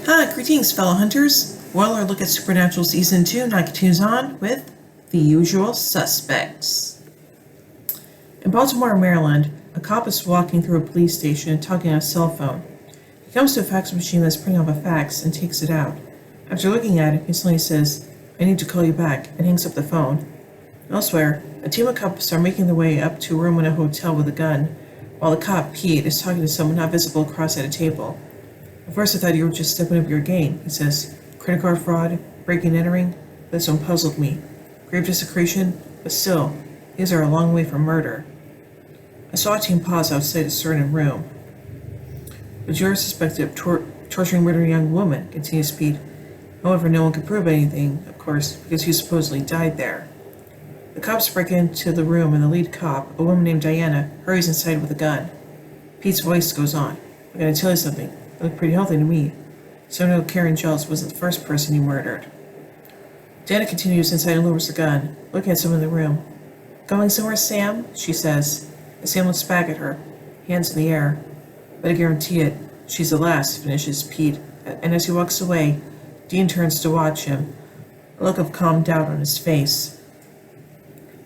Greetings, fellow hunters. Well, our look at Supernatural Season 2 now continues on with The Usual Suspects. In Baltimore, Maryland, a cop is walking through a police station and talking on a cell phone. He comes to a fax machine that's printing off a fax and takes it out. After looking at it, he suddenly says, "I need to call you back," and hangs up the phone. Elsewhere, a team of cops are making their way up to a room in a hotel with a gun, while the cop, Pete, is talking to someone not visible across at a table. "At first I thought you were just stepping up your game," he says. "Credit card fraud, breaking and entering, this one puzzled me. Grave desecration, but still, these are a long way from murder." A SWAT team paused outside a certain room. "But you're suspected of torturing a murdered young woman," continues Pete. "However, no one can prove anything, of course, because you supposedly died there." The cops break into the room and the lead cop, a woman named Diana, hurries inside with a gun. Pete's voice goes on. "I gotta tell you something. You look pretty healthy to me. So no, Karen Giles wasn't the first person you murdered." Diana continues inside and lowers the gun, looking at someone in the room. "Going somewhere, Sam?" she says. As Sam looks back at her, hands in the air. "But I guarantee it, she's the last," finishes Pete, and as he walks away, Dean turns to watch him, a look of calm doubt on his face.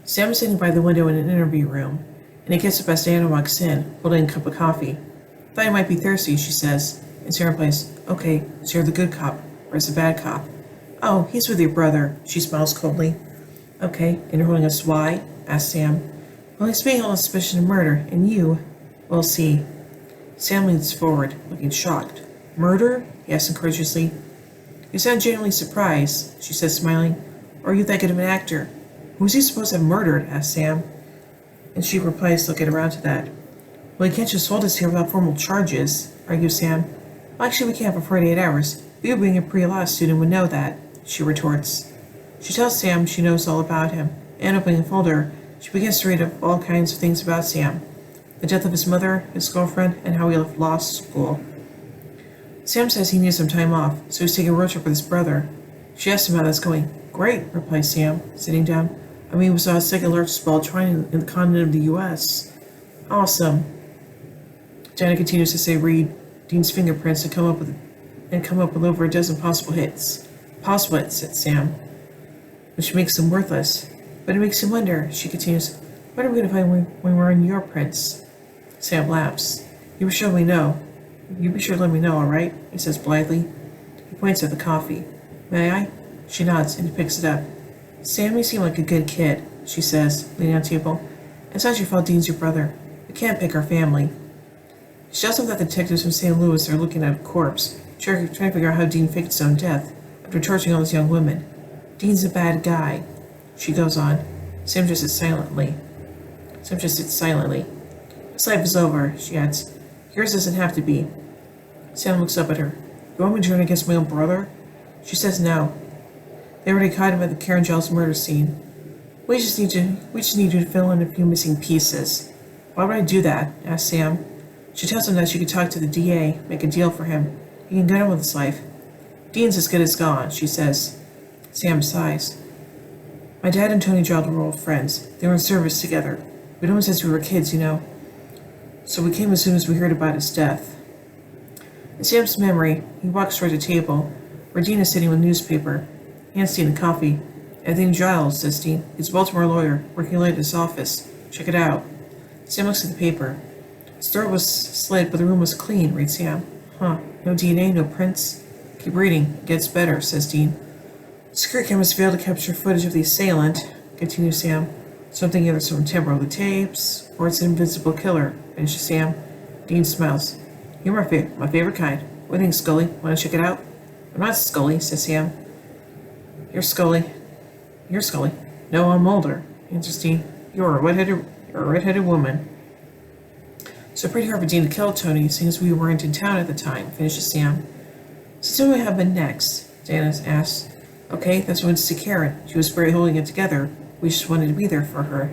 Sam is sitting by the window in an interview room, and he gets up as Diana walks in, holding a cup of coffee. "Thought you might be thirsty," she says, and Sam replies, "Okay, so you're the good cop, where's the bad cop?" "Oh, he's with your brother," she smiles coldly. "Okay, and you're holding us why?" asks Sam. "Well, he's being held on suspicion of murder, and you, we'll see." Sam leans forward, looking shocked. "Murder?" he asks incredulously. "You sound genuinely surprised," she says, smiling. "Or are you that good of an actor?" "Who's he supposed to have murdered?" asks Sam. And she replies they'll get around to that. "Well, he can't just hold us here without formal charges," argues Sam. "Well, actually, we can't for 48 hours. You being a pre-law student would know that," she retorts. She tells Sam she knows all about him, and opening a folder, she begins to read up all kinds of things about Sam. The death of his mother, his girlfriend, and how he left law school. Sam says he needs some time off, so he's taking a road trip with his brother. She asks him how that's going. "Great," replies Sam, sitting down. "I mean, we saw a second largest ball twine in the continent of the U.S. "Awesome." Diana continues to say read Dean's fingerprints and come up with over a dozen possible hits. "Possible hits," said Sam, "which makes them worthless. But it makes you wonder," she continues. "What are we going to find when we're on your prints?" Sam laughs. You be sure to let me know, all right?" he says blithely. He points at the coffee. "May I?" She nods and he picks it up. "Sam, you seem like a good kid," she says, leaning on the table. "It's not your fault Dean's your brother. We can't pick our family." She tells him that the detectives from St. Louis are looking at a corpse, trying to figure out how Dean faked his own death after torturing all those young women. "Dean's a bad guy," she goes on. Sam just sits silently. "His life is over," she adds. "Yours doesn't have to be." Sam looks up at her. "You want me to turn against my own brother?" She says no. They already caught him at the Karen Giles murder scene. We just need you to fill in a few missing pieces." "Why would I do that?" asks Sam. She tells him that she could talk to the DA, make a deal for him. He can get on with his life. "Dean's as good as gone," she says. Sam sighs. "My dad and Tony Giles were old friends. They were in service together. We'd known him since we were kids, you know. So we came as soon as we heard about his death." In Sam's memory, he walks toward the table, where Dean is sitting with a newspaper. Hands Dean a coffee. "Anthony Giles," says Dean. "He's a Baltimore lawyer, working late at his office. Check it out." Sam looks at the paper. "His throat was slit, but the room was clean," reads Sam. "Huh. No DNA, no prints." "Keep reading. It gets better," says Dean. "Security cameras failed to capture footage of the assailant," continues Sam. "Something either from temporal the tapes, or it's an invisible killer," finishes Sam. Dean smiles. "You're my favorite kind. What do you think, Scully? Want to check it out?" "I'm not Scully," says Sam. You're Scully. "No, I'm Mulder," answers Dean. You're a redheaded woman." "So pretty hard for Dean to kill Tony, seeing as we weren't in town at the time," finishes Sam. "So what happened next?" Diana asks. "Okay, that's when we went to see Karen. She was barely holding it together. We just wanted to be there for her."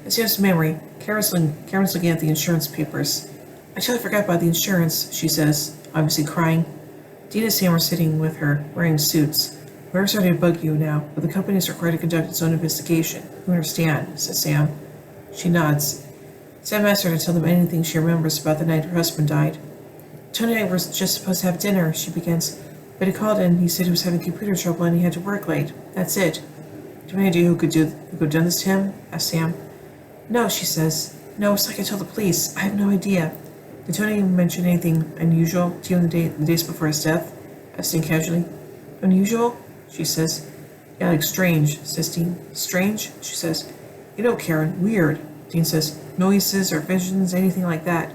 In Sam's memory, Karen's looking at the insurance papers. "I totally forgot about the insurance," she says, obviously crying. Dean and Sam are sitting with her, wearing suits. "We're starting to bug you now, but the company is required to conduct its own investigation. You understand," says Sam. She nods. Sam asks her to tell them anything she remembers about the night her husband died. Tony and I were just supposed to have dinner, she begins. But he called in, he said he was having computer trouble and he had to work late. That's it. Do you have any idea who could have done this to him? Asked Sam. No, she says. No, it's like I told the police. I have no idea. Did Tony mention anything unusual to you in the days before his death? Asked Dean casually. Unusual? She says. Yeah, like strange, says Dean. Strange? She says. You know, Karen, weird. Dean says. Noises or visions, anything like that.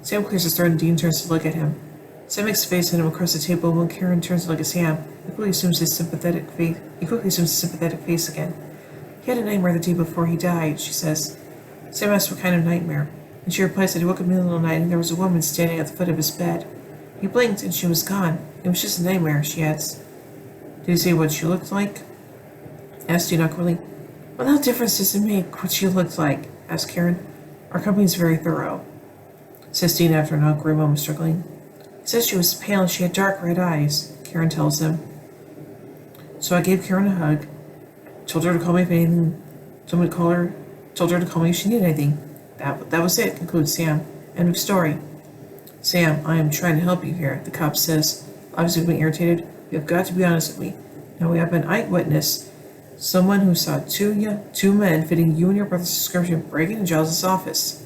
Sam clears his throat and Dean turns to look at him. Sam makes a face at him across the table when Karen turns to look at Sam. He quickly assumes his sympathetic face again. He had a nightmare the day before he died, she says. Sam asks what kind of nightmare, and she replies that he woke up in the middle of the night and there was a woman standing at the foot of his bed. He blinked and she was gone. It was just a nightmare, she adds. Did he say what she looked like? Asked Dean awkwardly. What the difference does it make what she looked like? Asked Karen. Our company's very thorough, says Dean after an awkward moment struggling. He says she was pale and she had dark red eyes, Karen tells him. So I gave Karen a hug, told her to call me if anything, told her to call me if she needed anything. That was it, concludes Sam. End of story. Sam, I am trying to help you here, the cop says, obviously being irritated. You have got to be honest with me. Now we have an eyewitness, someone who saw two men fitting you and your brother's description breaking into Giles' office.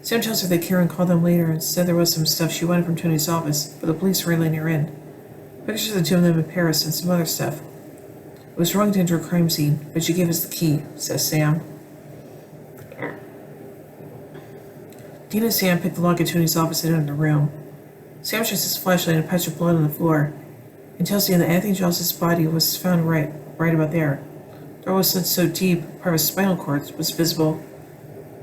Sam tells her that Karen called them later and said there was some stuff she wanted from Tony's office, but the police were letting her in. Pictures of the two of them in Paris and some other stuff. It was wrong to enter a crime scene, but she gave us the key, says Sam. Dean and Sam pick the lock at Tony's office and enter the room. Sam shines his flashlight and a patch of blood on the floor and tells Dean that Anthony Giles' body was found right about there. The door was so deep, part of his spinal cord was visible.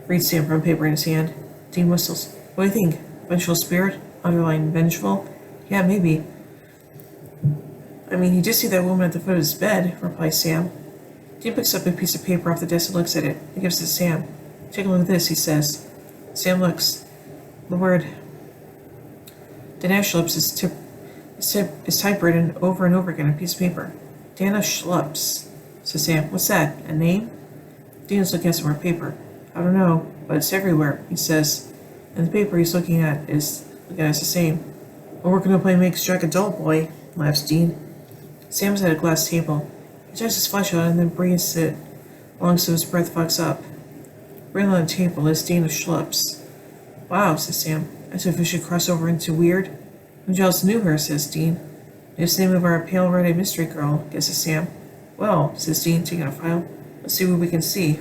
Reads Sam from paper in his hand. Dean whistles. What do you think? Vengeful spirit? Underline vengeful? Yeah, maybe. I mean, he did see that woman at the foot of his bed, replies Sam. Dean picks up a piece of paper off the desk and looks at it. He gives it to Sam. Take a look at this, he says. Sam looks. The word Dana Schlups is typewritten over and over again on a piece of paper. Dana Schlups, says Sam. What's that? A name? Dean is looking at some more paper. I don't know, but it's everywhere, he says. And the paper he's looking at is the same. Well, we're gonna play Make Strike Adult Boy, laughs Dean. Sam's at a glass table. He takes his flashlight and then breathes it long so his breath fogs up. Right on the table is Dana Schlups. Wow, says Sam. As if we should cross over into weird. Who Giles knew her, says Dean. It's the name of our pale red-eyed mystery girl, guesses Sam. Well, says Dean, taking a file. Let's see what we can see.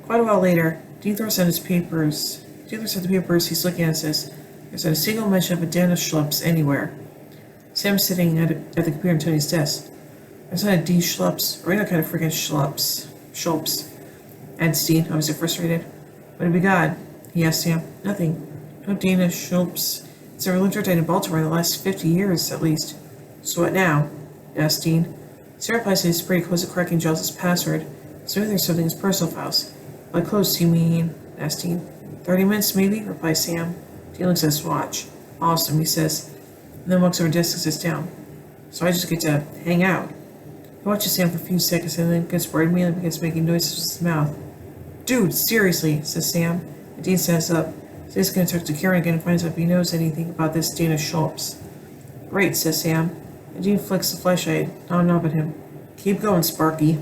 Quite a while later, Dean throws out the papers he's looking at and says, there's not a single mention of a Dana Schlups anywhere. Sam's sitting at the computer on Tony's desk. There's not a D. Schlups, or any kind of freaking Schlups. Adds Dean, obviously frustrated. What have we got? He asked Sam. Nothing. No Dana Schlups. It's never lived or died in Baltimore in the last 50 years, at least. So what now? Asked Dean. Sam replies that he's pretty close to cracking Giles' password, so maybe there's something in his personal files. Like close, you mean? Asked Dean. 30 minutes, maybe? Replies Sam. Dean looks at his watch. Awesome, he says, and then walks over to desk and sits down. So I just get to hang out. He watches Sam for a few seconds and then gets bored immediately and begins making noises with his mouth. Dude, seriously, says Sam. And Dean stands up. So he's going to talk to Karen again and finds out if he knows anything about this Dana Schlups. Great, says Sam. And Dean flicks the flashlight on up at him. Keep going, Sparky.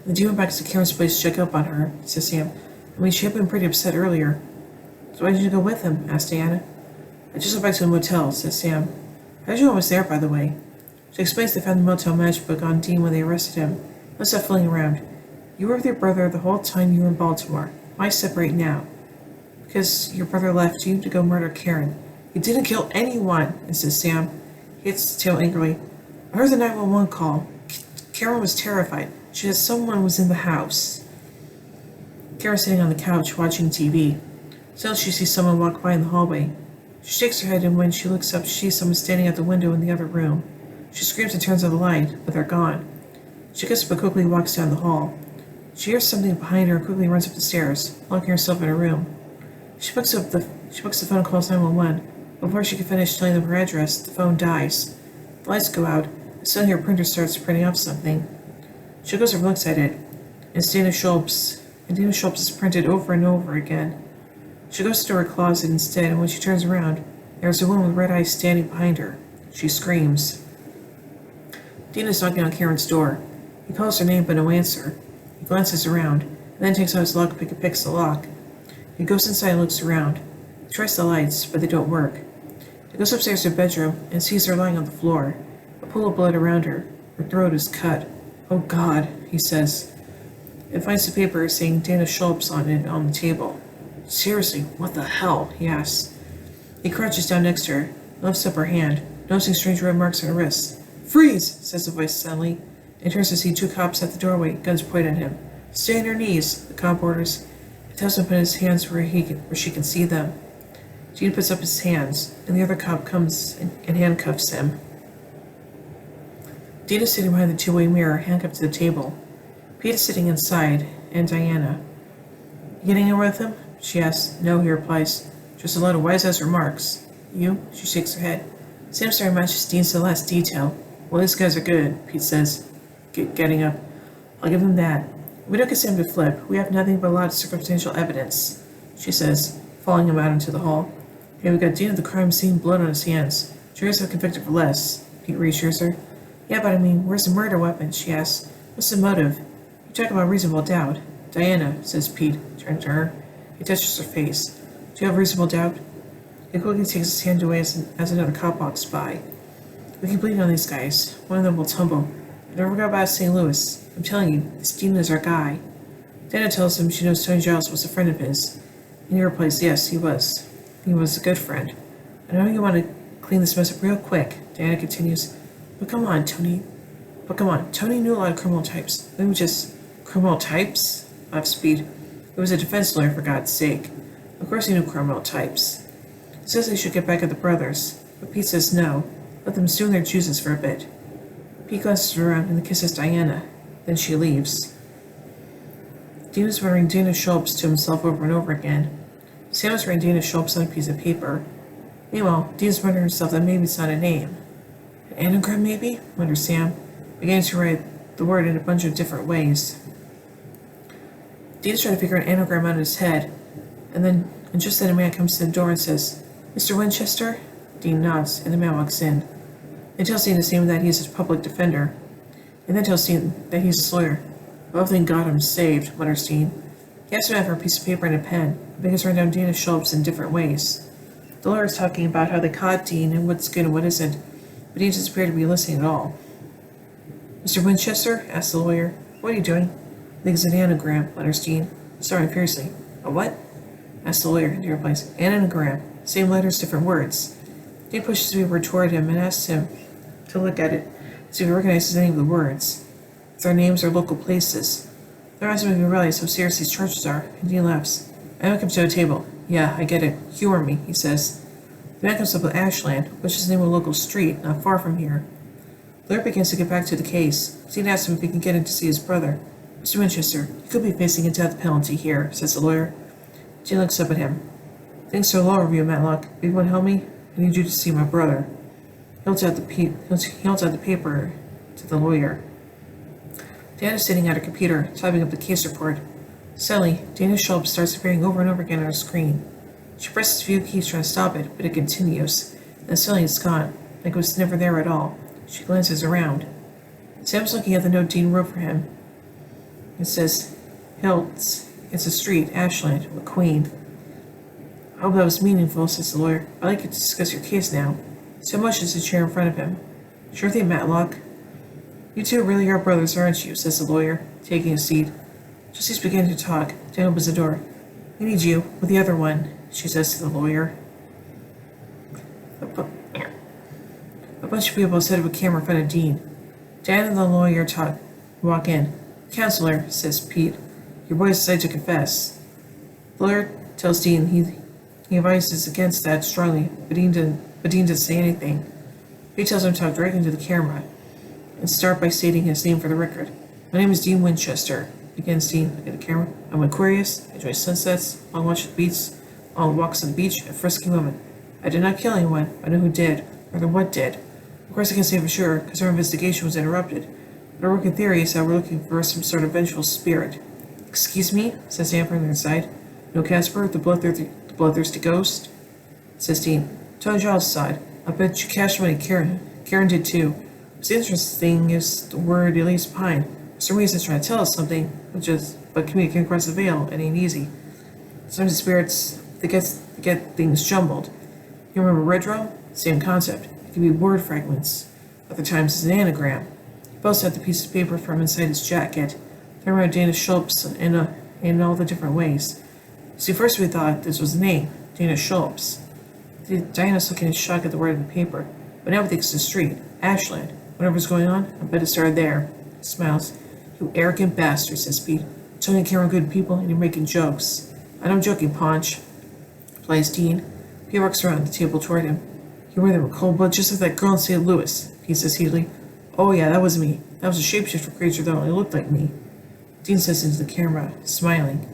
And Dean went back to Karen's place to check up on her, says Sam. I mean, she had been pretty upset earlier. So why did you go with him? Asked Diana. I just went back to the motel, says Sam. How did you know I was there, by the way? She explains they found the motel matchbook on Dean when they arrested him. Let's stop fooling around. You were with your brother the whole time you were in Baltimore. Why separate now? Because your brother left you to go murder Karen. He didn't kill anyone, insists Sam. He hits his tail angrily. I heard the 911 call. Karen was terrified. She said someone was in the house. Karen's sitting on the couch watching TV. Suddenly she sees someone walk by in the hallway. She shakes her head, and when she looks up, she sees someone standing at the window in the other room. She screams and turns on the light, but they're gone. She gets up and quickly walks down the hall. She hears something behind her and quickly runs up the stairs, locking herself in her room. She picks the phone and calls 911. Before she can finish telling them her address, the phone dies. The lights go out, and suddenly her printer starts printing up something. She goes over and looks at it. It's Dana Schlups, and Dana Schlups is printed over and over again. She goes to her closet instead, and when she turns around, there's a woman with red eyes standing behind her. She screams. Dean is knocking on Karen's door. He calls her name, but no answer. He glances around, and then takes out his lockpick and picks the lock. He goes inside and looks around. He tries the lights, but they don't work. He goes upstairs to her bedroom and sees her lying on the floor, a pool of blood around her. Her throat is cut. "Oh God," he says, and finds the paper saying Dana Schultz on it on the table. "Seriously, what the hell?" he asks. He crouches down next to her, and lifts up her hand, noticing strange red marks on her wrists. "Freeze!" says the voice suddenly, and turns to see two cops at the doorway, guns pointed at him. "Stay on your knees," the cop orders. He tells him to put his hands where she can see them. Dean puts up his hands, and the other cop comes and handcuffs him. Dean is sitting behind the two-way mirror, handcuffed to the table. Pete is sitting inside, and Diana. "You getting anywhere with him?" she asks. "No," he replies. "Just a lot of wise-ass remarks." "You?" She shakes her head. Sam's story matches Dean's to the last detail. "Well, these guys are good," Pete says, getting up. "I'll give him that. We don't get Sam to flip. We have nothing but a lot of circumstantial evidence," she says, following him out into the hall. "Okay, we got Dean at the crime scene, blood on his hands. Juries have convicted for less," Pete reassures her. "Yeah, but I mean, where's the murder weapon?" she asks. "What's the motive?" "You talk about reasonable doubt." "Diana," says Pete, turning to her. He touches her face. "Do you have reasonable doubt?" He quickly takes his hand away as another cop walks by. "We can bleed on these guys. One of them will tumble. I never forgot about St. Louis. I'm telling you, this Dean is our guy." Diana tells him she knows Tony Giles was a friend of his. And he replies, "Yes, he was. He was a good friend. I know you want to clean this mess up real quick," Diana continues. But come on, Tony, knew a lot of criminal types. Let me just... Criminal types? Laughs Pete. He was a defense lawyer, for God's sake. Of course he knew criminal types. He says they should get back at the brothers, but Pete says no. Let them stew in their juices for a bit. Pete glances around and kisses Diana. Then she leaves. Dean is muttering Dana Schultz to himself over and over again. Sam is writing Dana Schultz on a piece of paper. Meanwhile, Dean's wondering himself that maybe it's not a name. An anagram, maybe? Wonders Sam, beginning to write the word in a bunch of different ways. Dean's trying to figure an anagram out in his head, and just then a man comes to the door and says, "Mr. Winchester?" Dean nods, and the man walks in. They tells Dean his name and that he's a public defender, and then tells Dean that he's his lawyer. "Oh, thank God I'm saved," mutters Dean. He asks him for a piece of paper and a pen, and begins to write down Dana Schultz in different ways. The lawyer is talking about how they caught Dean and what's good and what isn't, but Dean doesn't appear to be listening at all. "Mr. Winchester?" asks the lawyer. "What are you doing?" "I think it's an anagram," mutters Dean, starting fiercely. "A what?" asks the lawyer, and he replies, "An anagram. Same letters, different words." Dean pushes the paper toward him and asks him to look at it, so he recognizes any of the words. If their names are local places. They're asking him if he realizes how serious these charges are, and Dean laughs. "I don't come to a table. Yeah, I get it. Humor me," he says. The man comes up with Ashland, which is the name of a local street not far from here. The lawyer begins to get back to the case. Dean asks him if he can get in to see his brother. "Mr. Winchester, you could be facing a death penalty here," says the lawyer. Dean looks up at him. "Thanks for the law review, Matlock. If you want to help me, I need you to see my brother." He holds out the paper to the lawyer. Dan is sitting at her computer, typing up the case report. Suddenly, Dana Schultz starts appearing over and over again on her screen. She presses a few keys trying to stop it, but it continues. Then suddenly it's gone, like it was never there at all. She glances around. Sam's looking at the note Dean wrote for him. It says, "Hiltz. It's a street, Ashland, McQueen." "I hope that was meaningful," says the lawyer. "I'd like you to discuss your case now." So much as the chair in front of him. "Sure thing, Matlock." "You two really are brothers, aren't you?" says the lawyer, taking a seat. Just as he's beginning to talk, Dan opens the door. "We need you with the other one," she says to the lawyer. A bunch of people set up a camera in front of Dean. Dan and the lawyer walk in. "Counselor," says Pete, "your boy decided to confess." The lawyer tells Dean he advises against that strongly, but Dean didn't say anything. Pete tells him to talk directly into the camera and start by stating his name for the record. "My name is Dean Winchester," begins Dean at the camera. "I'm Aquarius. I enjoy sunsets, long walks on the beach, and frisky women. I did not kill anyone. I know who did, or what did. Of course I can't say for sure, because our investigation was interrupted. But our working theory is that we're looking for some sort of vengeful spirit." "Excuse me?" says Dan from the inside. "No, Casper, the bloodthirsty ghost? Says Dean. Tony Giles sighed. I bet you cash money Karen did too. What's interesting is the word he leaves behind. For some reason, it's trying to tell us something, but communicating across the veil, it ain't easy. Sometimes the spirits, they get things jumbled. You remember Red Drum? Same concept. It can be word fragments. Other times it's an anagram. He both had the piece of paper from inside his jacket. Then around Dana Schultz in all the different ways. See, first we thought this was the name, Dana Schultz. Diana's looking in shock at the word in the paper, but now we think it's the street, Ashland. Whatever's going on, I bet it started there. He smiles. You arrogant bastard, says Pete. Tony and Karen are good people, and you're making jokes. I'm joking, Paunch, replies Dean. Pete walks around the table toward him. You wear them in cold blood just like that girl in St. Louis, Pete says heatedly. Oh yeah, that was me. That was a shapeshifter creature that only looked like me. Dean says into the camera, smiling.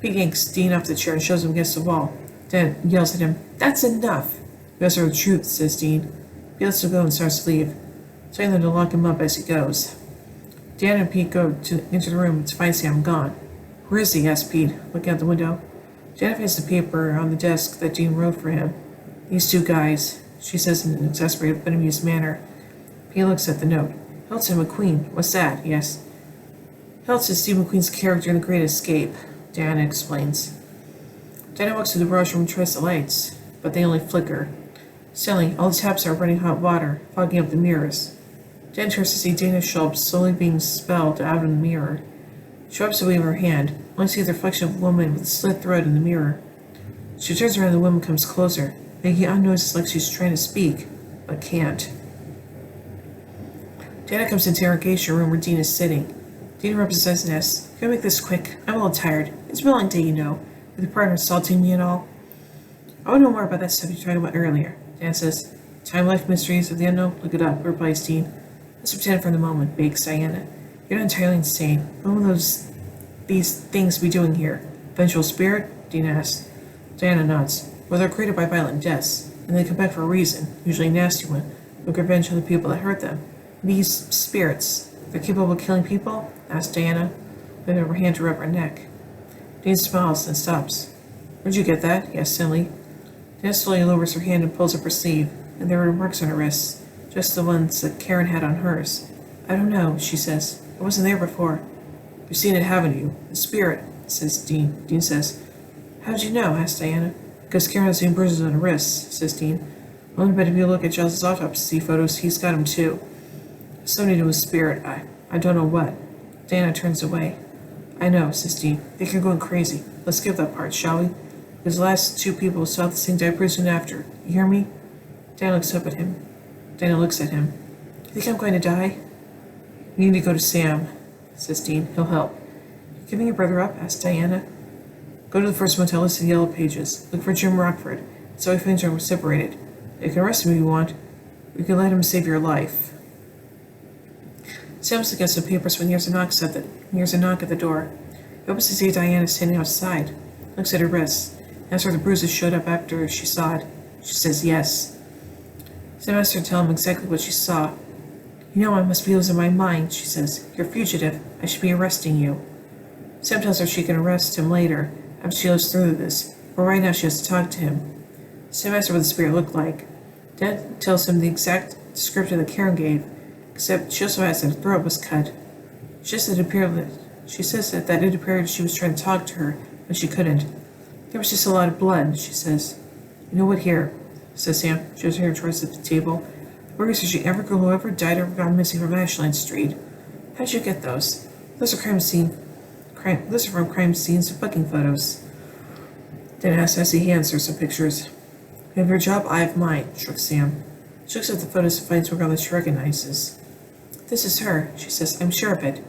Pete yanks Dean off the chair and shoves him against the wall. Dan yells at him, That's enough! You guys are the truth, says Dean. Pete lets him go and starts to leave, telling them to lock him up as he goes. Dan and Pete go into the room to find Sam gone. Where is he? Asks Pete, looking out the window. Janet finds the paper on the desk that Dean wrote for him. These two guys, she says in an exasperated but amused manner. Pete looks at the note. Hilton McQueen. What's that? He asks. Hilton is Steve McQueen's character in The Great Escape, Diana explains. Diana walks to the brush room and tries the lights, but they only flicker. Suddenly, all the taps are running hot water, fogging up the mirrors. Diana turns to see Dana Schultz slowly being spelled out in the mirror. She wipes away with her hand, only sees the reflection of a woman with a slit throat in the mirror. She turns around and the woman comes closer, making odd noises like she's trying to speak, but can't. Diana comes into the interrogation room where Dean is sitting. Dean rubs his eyes and asks, Can I make this quick? I'm a little tired. It's been a long day, you know, with your partner assaulting me and all. I want to know more about that stuff you talked about earlier. Dan says, Time Life Mysteries of the Unknown? Look it up, replies Dean. Let's pretend for the moment, begs Diana. You're not entirely insane. What will these things be doing here? Vengeful spirit? Dean asks. Diana nods. Well, they're created by violent deaths, and they come back for a reason, usually a nasty one, with revenge on the people that hurt them. These spirits, they're capable of killing people? Asks Diana, with her hand to rub her neck. Dean smiles and stops. Where'd you get that? He asks Cindy. Diana slowly lowers her hand and pulls up her sleeve, and there are marks on her wrists, just the ones that Karen had on hers. I don't know, she says. I wasn't there before. You've seen it, haven't you? The spirit, says Dean. Dean says. How'd you know? Asks Diana. Because Karen has seen bruises on her wrists, says Dean. I only bet if you look at Giles' autopsy photos, he's got them too. Something to do with spirit. I don't know what. Diana turns away. I know, says Dean. I think you're going crazy. Let's skip that part, shall we? Because the last two people saw the same day pretty soon after. You hear me? Diana looks up at him. Diana looks at him. You think I'm going to die? You need to go to Sam, says Dean. He'll help. You giving your brother up? Asks Diana. Go to the first motel listed in the Yellow Pages. Look for Jim Rockford. So he finds we're separated. You can arrest him if you want. We can let him save your life. Sam against the papers when he hears a knock at the door. He opens to see Diana standing outside. Looks at her wrists. Asks her if the bruises showed up after she saw it. She says yes. Sam asks her to tell him exactly what she saw. You know I must be losing my mind, she says. You're a fugitive. I should be arresting you. Sam tells her she can arrest him later, after she lives through this, but right now she has to talk to him. Sam asks her what the spirit looked like. Dad tells him the exact description that Karen gave, except she also asks that her throat was cut. She says that it appeared she was trying to talk to her, but she couldn't. There was just a lot of blood, she says. You know what, here, says Sam. She has her towards the table. The burgers says every girl who ever died or gone missing from Ashland Street. How'd you get those? Those are from crime scenes debunking photos. Then asks as he hands her some pictures. You have your job, I have mine, shrugs Sam. She looks at the photos and finds one girl that she recognizes. This is her, she says. I'm sure of it.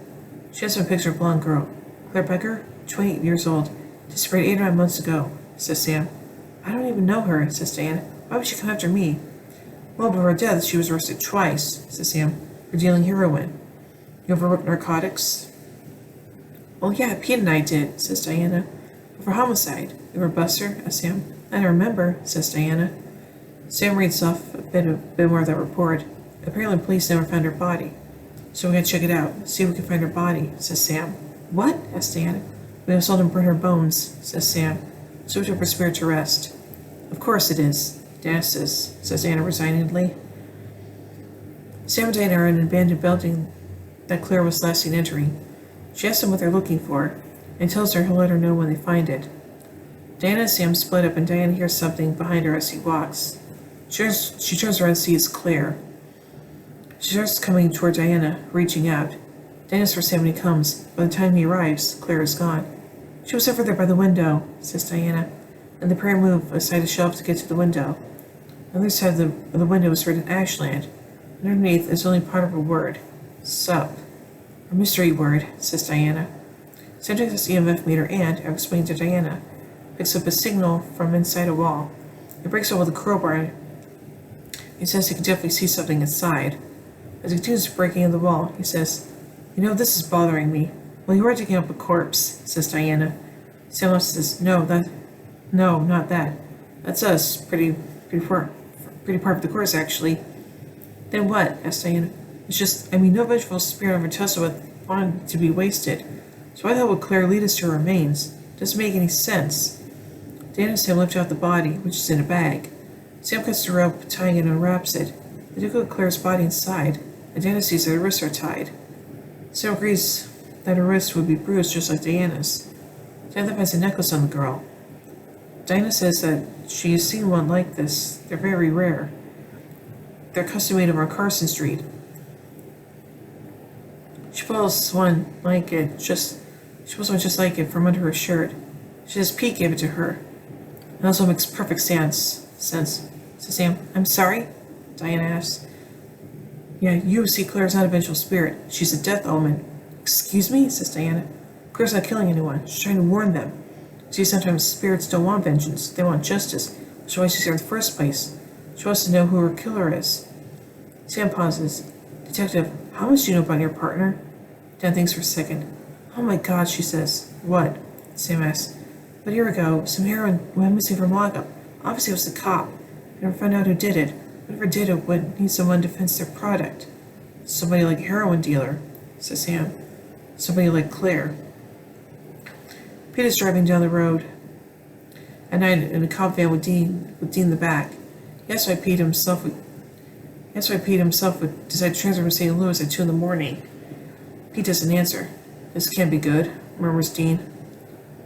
She has a picture of a blonde girl. Claire Becker, 28 years old. Disappeared 8 or 9 months ago, says Sam. I don't even know her, says Diana. Why would she come after me? Well, before her death, she was arrested twice, says Sam, for dealing heroin. You ever narcotics? Well, yeah, Pete and I did, says Diana. But for homicide. You ever bust her? Asks Sam. I don't remember, says Diana. Sam reads off a bit more of that report. Apparently, police never found her body. So we're going to check it out, see if we can find her body, says Sam. What? Asks Diana. We have sold and burn her bones, says Sam. swept up her spirit to rest. Of course it is, Diana says Diana resignedly. Sam and Diana are in an abandoned building that Claire was last seen entering. She asks him what they're looking for, and tells her he'll let her know when they find it. Diana and Sam split up, and Diana hears something behind her as he walks. She turns around and sees Claire. She starts coming toward Diana, reaching out. Diana's for Sam when he comes. By the time he arrives, Claire is gone. She was over there by the window, says Diana, and the pair move aside a shelf to get to the window. On the other side of the window is written Ashland, and underneath is only part of a word, sup. A mystery word, says Diana. Sam takes his EMF meter and, I've explained to Diana, picks up a signal from inside a wall. It breaks it with a crowbar. He says he can definitely see something inside. As he continues breaking in the wall, he says, "You know, this is bothering me." "Well, you are digging up a corpse," says Diana. Sam says, No, not that. That's us. Pretty part of the course, actually." "Then what?" asks Diana. "It's just, no vengeful spirit of Vertussa would want it to be wasted. So why the hell would Claire lead us to her remains? Doesn't make any sense." Diana and Sam lift out the body, which is in a bag. Sam cuts the rope, tying it and unwraps it. They dig out Claire's body inside, and Diana sees that her wrists are tied. Sam agrees that her wrists would be bruised just like Diana's. Diana finds a necklace on the girl. Diana says that she has seen one like this. They're very rare. They're custom made over on Carson Street. She pulls one just like it from under her shirt. She says Pete gave it to her. It also makes perfect sense, says Sam. "I'm sorry?" Diana asks. "Yeah, you see, Claire's not a vengeful spirit. She's a death omen." "Excuse me?" says Diana. "Claire's not killing anyone. She's trying to warn them. See, sometimes spirits don't want vengeance. They want justice. That's why she's here in the first place. She wants to know who her killer is." Sam pauses. "Detective, how much do you know about your partner?" Dan thinks for a second. "Oh my God," she says. "What?" Sam asks. "About a year ago, some heroin went missing from lockup. Obviously it was the cop. I never found out who did it. Whoever did it would need someone to fence their product." "Somebody like a heroin dealer," says Sam. "Somebody like Claire." Pete is driving down the road at night in a cop van with Dean in the back. That's why Pete himself would decide to transfer from St. Louis at 2 in the morning. Pete doesn't answer. "This can't be good," murmurs Dean.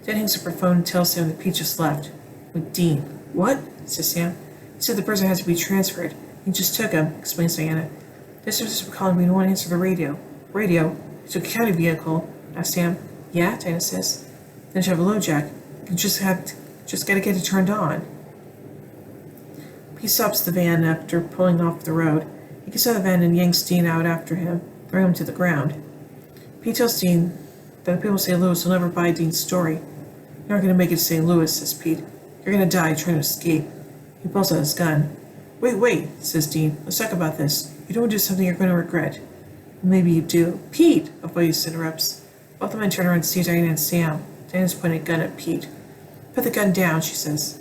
Dan hangs up her phone and tells Sam that Pete just left. "With Dean." "What?" says Sam. "He said the person has to be transferred. He just took him," explains Diana. "This was calling me to want to answer the radio." "Radio? He took a county vehicle?" asks Sam. "Yeah," Diana says. "Then you have a low jack. You just gotta get it turned on." He stops the van after pulling off the road. He gets out of the van and yanks Dean out after him, throwing him to the ground. Pete tells Dean that the people of St. Louis will never buy Dean's story. "You're not going to make it to St. Louis," says Pete. "You're going to die trying to escape." He pulls out his gun. Wait, says Dean. "Let's talk about this. You don't do something you're going to regret." "Maybe you do." "Pete!" a voice interrupts. Both the men turn around and see Diana and Sam. Diana's pointing a gun at Pete. "Put the gun down," she says.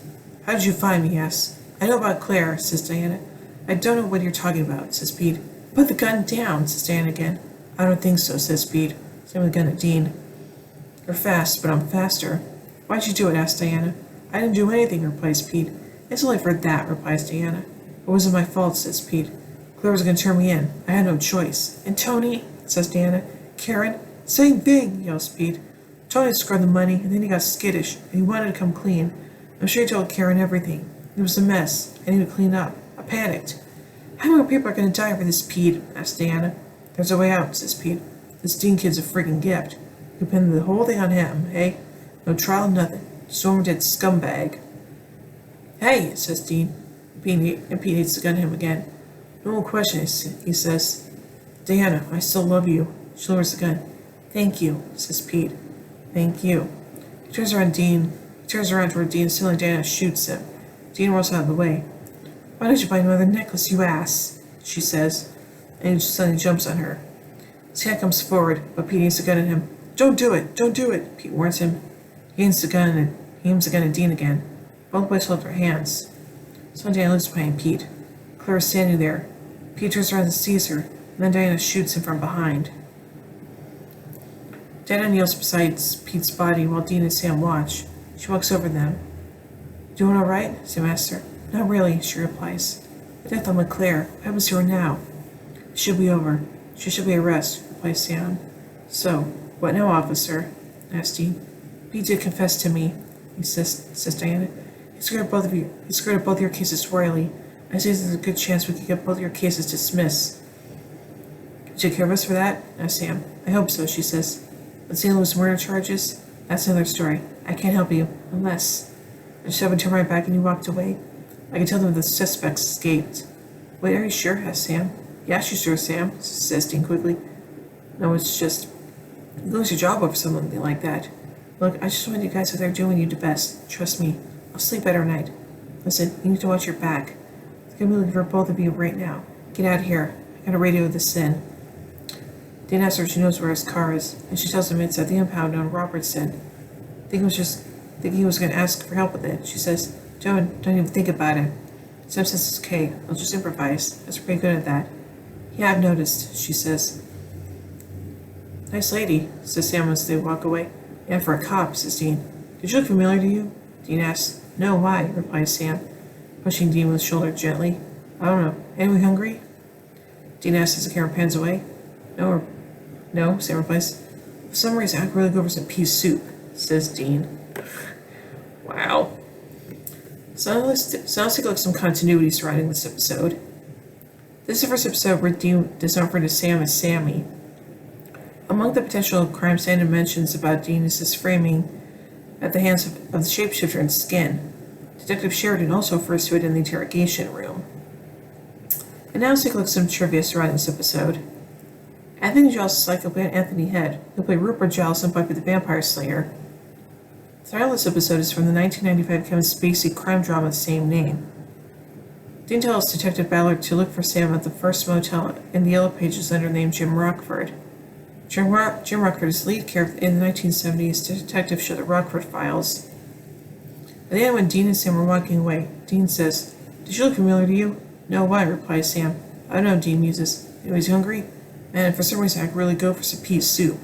"How did you find me?" he asks. "I know about Claire," says Diana. "I don't know what you're talking about," says Pete. "Put the gun down," says Diana again. "I don't think so," says Pete. Same with the gun at Dean. "You're fast, but I'm faster." "Why'd you do it?" asks Diana. "I didn't do anything," replies Pete. "It's only for that," replies Diana. "It wasn't my fault," says Pete. "Claire was going to turn me in. I had no choice." "And Tony?" says Diana. "Karen?" "Same thing," yells Pete. "Tony scored the money, and then he got skittish, and he wanted to come clean. I'm sure he told Karen everything. It was a mess. I needed to clean up. I panicked." "How many more people are going to die over this, Pete?" asks Diana. "There's a way out," says Pete. "This Dean kid's a friggin' gift. You can pin the whole thing on him, eh? No trial, nothing. Storm dead scumbag." "Hey," says Dean. And Pete needs to gun him again. "No more questions," he says. "Diana, I still love you." She lowers the gun. "Thank you," says Pete. "Thank you." He turns around toward Dean, stealing Diana, and shoots him. Dean rolls out of the way. "Why don't you buy another necklace, you ass?" she says, and he suddenly jumps on her. Sam comes forward, but Pete aims the gun at him. Don't do it," Pete warns him. He aims the gun at Dean again. Both boys hold their hands. So Diana looks behind Pete. Claire is standing there. Pete turns around and sees her, and then Diana shoots him from behind. Diana kneels beside Pete's body while Dean and Sam watch. She walks over them. Doing all right? Sam asks her. Not really, she replies. The death on LeClaire. What happens to her now? It should be over. She should be arrested, replies Sam. So, what now, officer? Asks Dean. Pete did confess to me, says Diana. He screwed up both your cases royally. I say there's a good chance we could get both your cases dismissed. You take care of us for that? Asks Sam. I hope so, she says. But Salem's murder charges? That's another story. I can't help you, unless... I just happened to turn my back and you walked away. I can tell them the suspects escaped. Wait, are you sure? Asks Sam. Yeah, she's sure, Sam, says Dean quickly. No, it's just... You lose your job over something like that. Look, I just want you guys out there doing you the best. Trust me. I'll sleep better tonight. Listen, you need to watch your back. They're gonna be looking for both of you right now. Get out of here. I gotta radio this in. Dan asks her if she knows where his car is, and she tells him it's at the impound on Robertson. Thinking he was gonna ask for help with it. She says, don't even think about it. Sam says it's okay. I'll just improvise. I was pretty good at that. Yeah, I've noticed, she says. Nice lady, says Sam as they walk away. Yeah, for a cop, says Dean. Did she look familiar to you? Dean asks. No, why? Replies Sam, pushing Dean with his shoulder gently. I don't know. Anyone hungry? Dean asks as the camera pans away. No, Sam replies. For some reason, I could really go for some pea soup, says Dean. Wow. So let's take a look at some continuity surrounding this episode. This is the first episode where Dean does not refer to Sam as Sammy. Among the potential crimes Sandon mentions about Dean is his framing at the hands of the shapeshifter in Skin. Detective Sheridan also refers to it in the interrogation room. And now let's take a look at some trivia surrounding this episode. Anthony Giles is like Anthony Head, who played Rupert Giles in Buffy the Vampire Slayer. The title of this episode is from the 1995 Kevin Spacey crime drama of the same name. Dean tells Detective Ballard to look for Sam at the first motel in the Yellow Pages under the name Jim Rockford. Jim Rockford is lead character in the 1970s detective show The Rockford Files. At the end, when Dean and Sam were walking away, Dean says, Did she look familiar to you? No, why? Replies Sam. I don't know, Dean muses. Anyways, you hungry? Man, for some reason I could really go for some pea soup.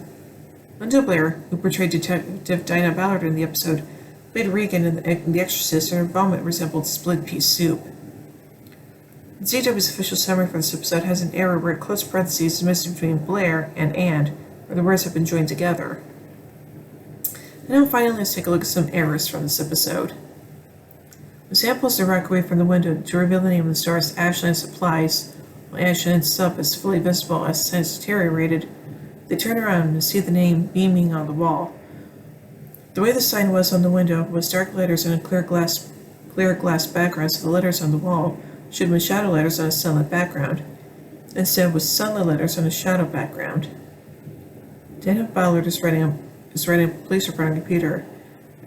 Linda Blair, who portrayed Detective Diana Ballard in the episode, played Regan in The Exorcist, and her involvement resembled split pea soup. The CW's official summary for this episode has an error where close parentheses is missing between Blair and where the words have been joined together. And now finally, let's take a look at some errors from this episode. When Sam pulls the rock away from the window to reveal the name of the store's Ashland Supplies, while Ashland's sub is fully visible as since deteriorated, they turn around and see the name beaming on the wall. The way the sign was on the window was dark letters on a clear glass background, so the letters on the wall should have been shadow letters on a sunlit background. Instead, was sunlit letters on a shadow background. Dana Ballard is writing a police report on a computer.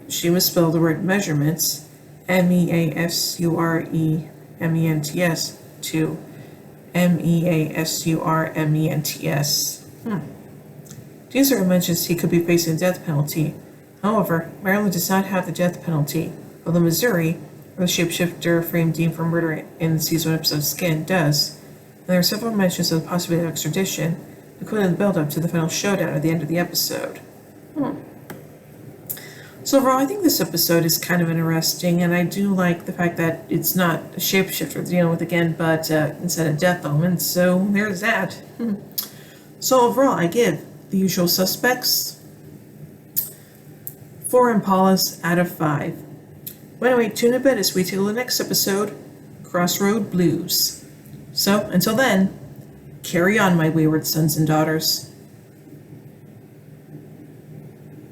She misspelled the word measurements, measurements, to measurements. Dean sort of mentions he could be facing the death penalty. However, Maryland does not have the death penalty, although Missouri, where the shapeshifter framed Dean for murder in the season 1 episode Skin, does. And there are several mentions of the possibility of extradition, including the build-up to the final showdown at the end of the episode. So overall, I think this episode is kind of interesting, and I do like the fact that it's not a shapeshifter we're dealing with again, but instead of death omens, so there's that. So overall, I give The Usual Suspects 4 Impalas out of 5. Well, anyway, tune in as we take a look at the next episode, Crossroad Blues. So, until then, carry on, my wayward sons and daughters.